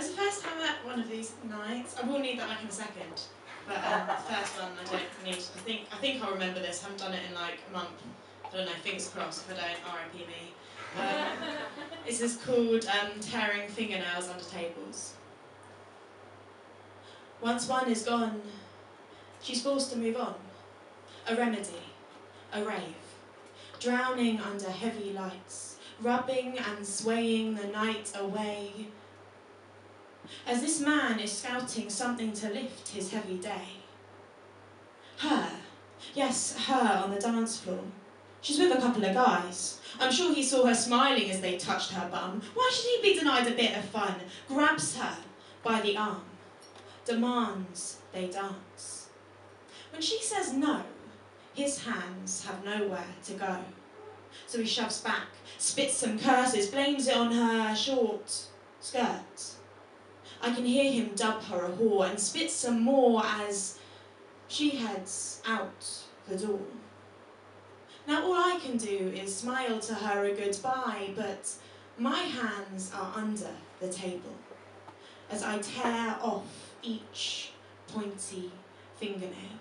As the first time at one of these nights, I will need that back in a second. But the first one I don't need. I think I'll remember this. I haven't done it in like a month. I don't know, fingers crossed. If I don't, RIP me. This is called tearing fingernails under tables. Once one is gone, she's forced to move on. A remedy, a rave, drowning under heavy lights, rubbing and swaying the night away. As this man is scouting something to lift his heavy day. Her, yes, her on the dance floor. She's with a couple of guys. I'm sure he saw her smiling as they touched her bum. Why should he be denied a bit of fun? Grabs her by the arm, demands they dance. When she says no, his hands have nowhere to go. So he shoves back, spits some curses, blames it on her short skirt. I can hear him dub her a whore and spit some more as she heads out the door. Now all I can do is smile to her a goodbye, but my hands are under the table as I tear off each pointy fingernail.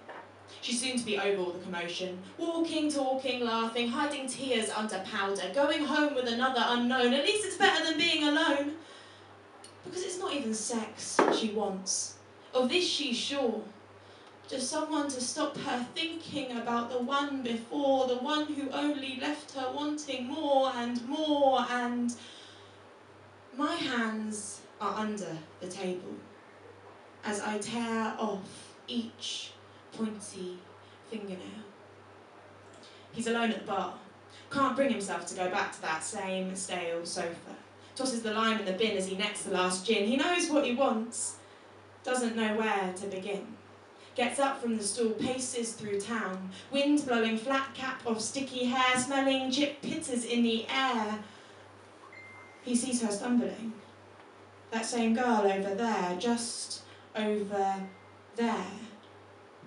She's soon to be over all the commotion, walking, talking, laughing, hiding tears under powder, going home with another unknown. At least it's better than being alone. Because it's not even sex she wants. Of this she's sure. Just someone to stop her thinking about the one before, the one who only left her wanting more and more, and my hands are under the table as I tear off each pointy fingernail. He's alone at the bar. Can't bring himself to go back to that same stale sofa. Tosses the lime in the bin as he necks the last gin. He knows what he wants, doesn't know where to begin. Gets up from the stool, paces through town, wind blowing flat cap off sticky hair, smelling chip pitters in the air. He sees her stumbling. That same girl over there, just over there.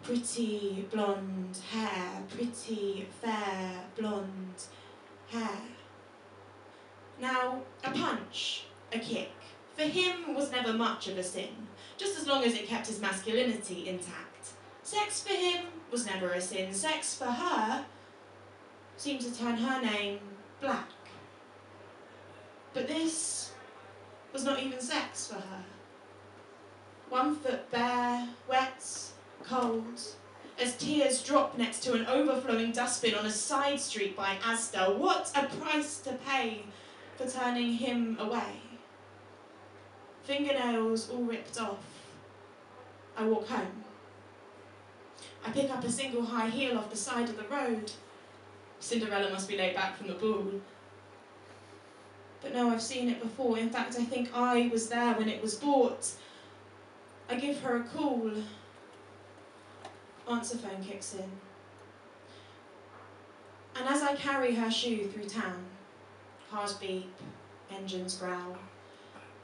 Pretty blonde hair, pretty fair blonde hair. Now, a punch, a kick, for him was never much of a sin, just as long as it kept his masculinity intact. Sex for him was never a sin. Sex for her seemed to turn her name black. But this was not even sex for her. 1 foot bare, wet, cold, as tears drop next to an overflowing dustbin on a side street by Asda. What a price to pay for turning him away. Fingernails all ripped off. I walk home. I pick up a single high heel off the side of the road. Cinderella must be laid back from the ball. But no, I've seen it before. In fact, I think I was there when it was bought. I give her a call. Answer phone kicks in. And as I carry her shoe through town, cars beep, engines growl.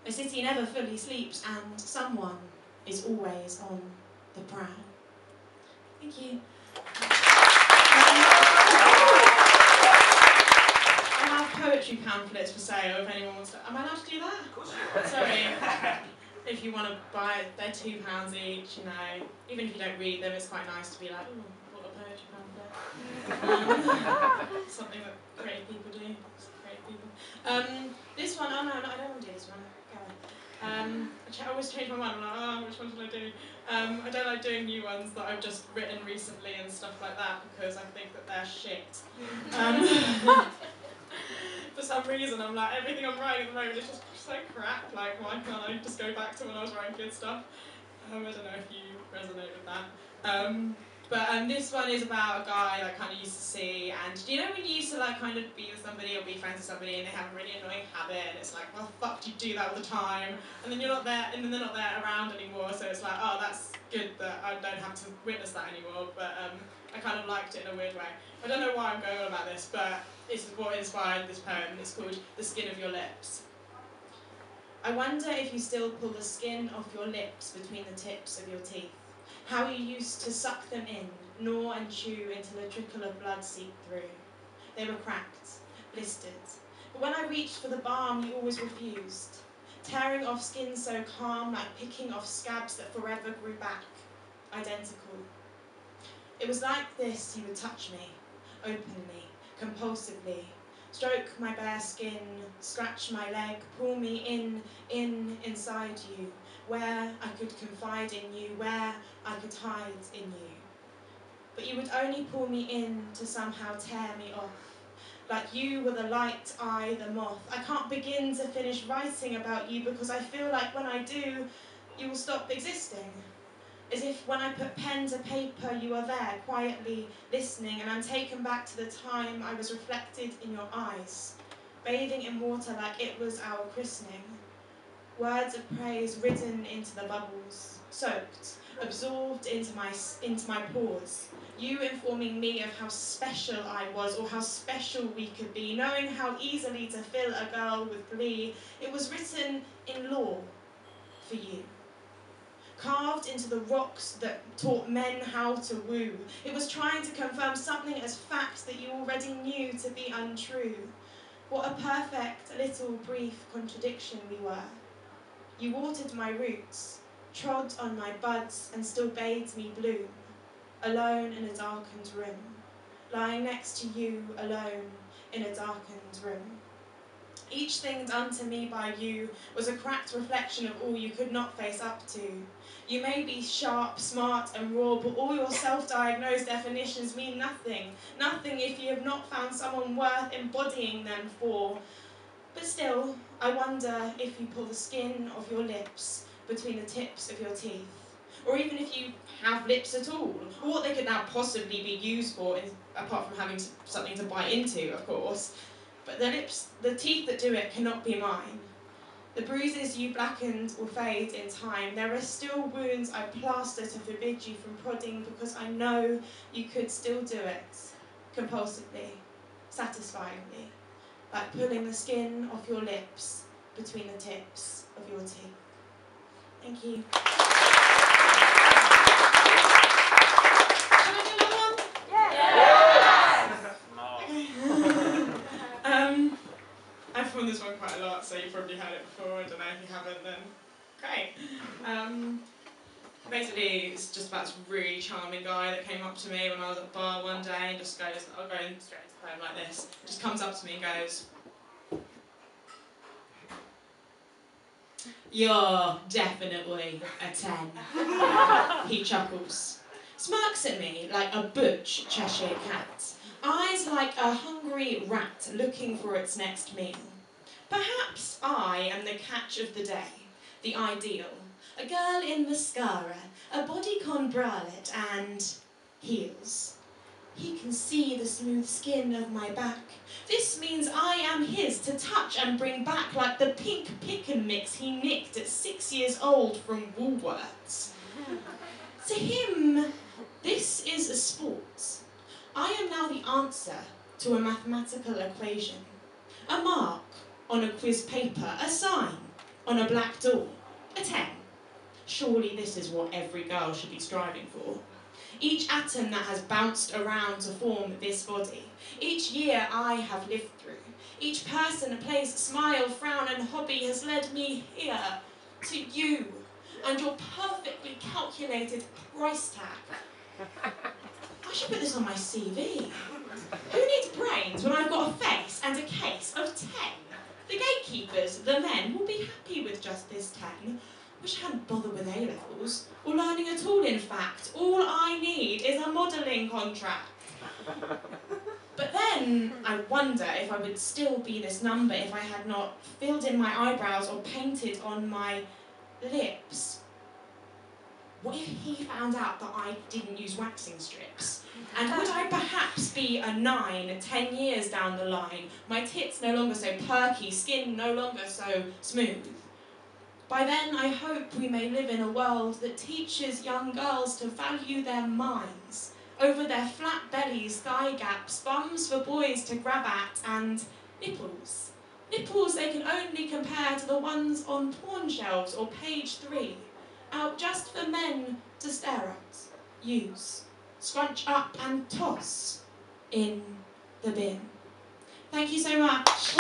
A city never fully sleeps, and someone is always on the prowl. Thank you. I have poetry pamphlets for sale if anyone wants to. Am I allowed to do that? Of course you are. Sorry. If you want to buy it, they're £2 each, you know. Even if you don't read them, it's quite nice to be like, oh, I bought a poetry pamphlet. Something that creative people do. Creative people. This one, oh no, I don't want to do this one. I always change my mind. I'm like, oh, which one should I do? I don't like doing new ones that I've just written recently and stuff like that because I think that they're shit. For some reason, I'm like, everything I'm writing at the moment is just so crap. Like, why can't I just go back to when I was writing good stuff? I don't know if you resonate with that. But this one is about a guy I kind of used to see, and do you know when you used to like kind of be with somebody or be friends with somebody and they have a really annoying habit, and it's like, well, fuck, do you do that all the time? And then you're not there, and then they're not there around anymore, so it's like, oh, that's good that I don't have to witness that anymore, but I kind of liked it in a weird way. I don't know why I'm going on about this, but this is what inspired this poem. It's called The Skin of Your Lips. I wonder if you still pull the skin off your lips between the tips of your teeth. How you used to suck them in, gnaw and chew until a trickle of blood seeped through. They were cracked, blistered. But when I reached for the balm, you always refused. tearing off skin so calm, like picking off scabs that forever grew back, identical. It was like this you would touch me, openly, compulsively, stroke my bare skin, scratch my leg, pull me inside you, where I could confide in you, where I could hide in you. But you would only pull me in to somehow tear me off, like you were the light, I the moth. I can't begin to finish writing about you because I feel like when I do, you will stop existing. As if when I put pen to paper, you are there, quietly listening, and I'm taken back to the time I was reflected in your eyes, bathing in water like it was our christening. Words of praise written into the bubbles, soaked, absorbed into my pores. You informing me of how special I was, or how special we could be, knowing how easily to fill a girl with glee. It was written in law for you, carved into the rocks that taught men how to woo. It was trying to confirm something as fact that you already knew to be untrue. What a perfect little brief contradiction we were. You watered my roots, trod on my buds, and still bade me bloom, alone in a darkened room, lying next to you, alone in a darkened room. Each thing done to me by you was a cracked reflection of all you could not face up to. You may be sharp, smart and raw, but all your self-diagnosed definitions mean nothing. Nothing if you have not found someone worth embodying them for. But still, I wonder if you pull the skin of your lips between the tips of your teeth, or even if you have lips at all, or what they could now possibly be used for, apart from having something to bite into, of course. But the teeth that do it cannot be mine. The bruises you blackened will fade in time. There are still wounds I plaster to forbid you from prodding, because I know you could still do it, compulsively, satisfyingly, like pulling the skin off your lips between the tips of your teeth. Thank you. Can I do another one? Yes! I've performed this one quite a lot, so you've probably heard it before. I don't know if you haven't, then great. Basically, it's just about this really charming guy that came up to me when I was at the bar one day and just goes, I'll go straight into the poem like this, just comes up to me and goes, "You're definitely a 10. He chuckles, smirks at me like a butch Cheshire cat, eyes like a hungry rat looking for its next meal. Perhaps I am the catch of the day, the ideal, a girl in mascara, a bodycon bralette and heels. He can see the smooth skin of my back. This means I am his to touch and bring back, like the pink pick and mix he nicked at 6 years old from Woolworths. To him, this is a sport. I am now the answer to a mathematical equation, a mark on a quiz paper, a sign on a black door, a 10. Surely this is what every girl should be striving for. Each atom that has bounced around to form this body, each year I have lived through, each person, place, smile, frown and hobby has led me here, to you, and your perfectly calculated price tag. I should put this on my CV. Who needs brains when I've got a face and a case of 10? The gatekeepers, the men, will be happy with just this 10. Wish I hadn't bothered with A-levels, or learning at all in fact. All I need is a modelling contract. But then I wonder if I would still be this number if I had not filled in my eyebrows or painted on my lips. What if he found out that I didn't use waxing strips? And would I perhaps be a 9, 10 years down the line, my tits no longer so perky, skin no longer so smooth? By then, I hope we may live in a world that teaches young girls to value their minds over their flat bellies, thigh gaps, bums for boys to grab at, and nipples. Nipples they can only compare to the ones on pawn shelves or page 3, out just for men to stare at, use, scrunch up and toss in the bin. Thank you so much.